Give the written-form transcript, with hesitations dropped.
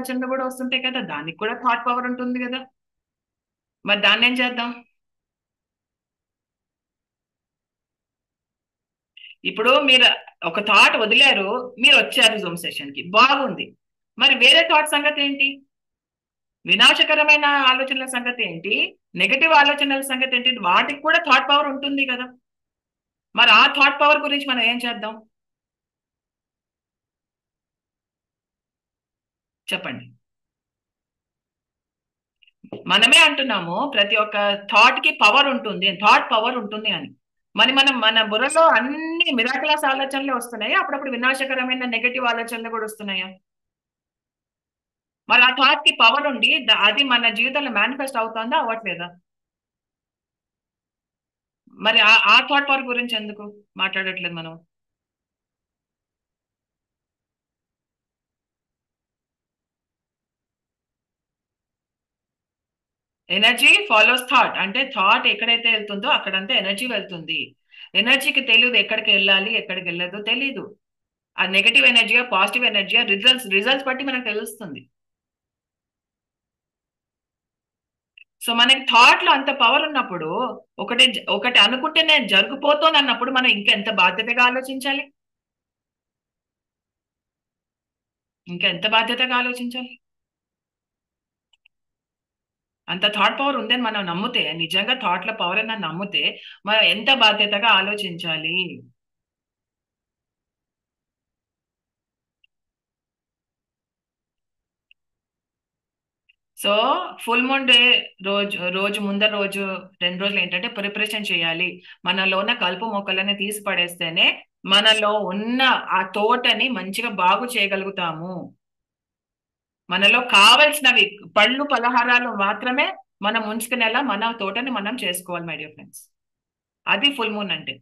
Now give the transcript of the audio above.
ఆలోచనలు కూడా వస్తుంటాయి కదా, దానికి కూడా థాట్ పవర్ ఉంటుంది కదా. మరి దాన్ని ఏం చేద్దాం? ఇప్పుడు మీరు ఒక థాట్ వదిలారు, మీరు వచ్చారు జూమ్ సెషన్ కి, బాగుంది. మరి వేరే థాట్ సంగతి ఏంటి? వినాశకరమైన ఆలోచనల సంగతి ఏంటి? నెగటివ్ ఆలోచనల సంగతి ఏంటి? వాటికి కూడా థాట్ పవర్ ఉంటుంది కదా. మరి ఆ థాట్ పవర్ గురించి మనం ఏం చేద్దాం? చెప్పండి. మనమే అంటున్నాము ప్రతి ఒక్క థాట్ కి పవర్ ఉంటుంది, థాట్ పవర్ ఉంటుంది అని. మరి మనం మన బుర్రలో అన్ని మిరాకులస్ ఆలోచనలే వస్తున్నాయా, అప్పుడప్పుడు వినాశకరమైన నెగటివ్ ఆలోచనలు కూడా వస్తున్నాయా? మరి ఆ థాట్ కి పవర్ ఉండి అది మన జీవితంలో మేనిఫెస్ట్ అవుతుందా, అవ్వట్లేదా? మరి ఆ థాట్ పవర్ గురించి ఎందుకు మాట్లాడట్లేదు మనం? ఎనర్జీ ఫాలోస్ థాట్, అంటే థాట్ ఎక్కడైతే వెళ్తుందో అక్కడంతా ఎనర్జీ వెళ్తుంది. ఎనర్జీకి తెలియదు ఎక్కడికి వెళ్ళాలి ఎక్కడికి వెళ్ళదు తెలీదు. ఆ నెగటివ్ ఎనర్జీయా పాజిటివ్ ఎనర్జీయా, రిజల్ట్స్ బట్టి మనకు తెలుస్తుంది. సో మనకి థాట్ లో అంత పవర్ ఉన్నప్పుడు, ఒకటి ఒకటి అనుకుంటే నేను జరిగిపోతుంది అన్నప్పుడు మనం ఇంకా ఎంత బాధ్యతగా ఆలోచించాలి, ఇంకా ఎంత బాధ్యతగా ఆలోచించాలి. అంత థాట్ పవర్ ఉందని మనం నమ్మితే, నిజంగా థాట్ లో పవర్ అని నమ్మితే, మనం ఎంత బాధ్యతగా ఆలోచించాలి. సో ఫుల్ మూన్ డే రోజు ముందర రోజు 2 రోజులు ఏంటంటే ప్రిపరేషన్ చేయాలి. మనలో ఉన్న కలుపు మొక్కలని తీసి పడేస్తేనే మనలో ఉన్న ఆ తోటని మంచిగా బాగు చేయగలుగుతాము. మనలో కావలసినవి పళ్ళు పలహారాలు మాత్రమే మనం ఉంచుకునేలా మన తోటని మనం చేసుకోవాలి మై డియర్ ఫ్రెండ్స్. అది ఫుల్ మూన్ అంటే.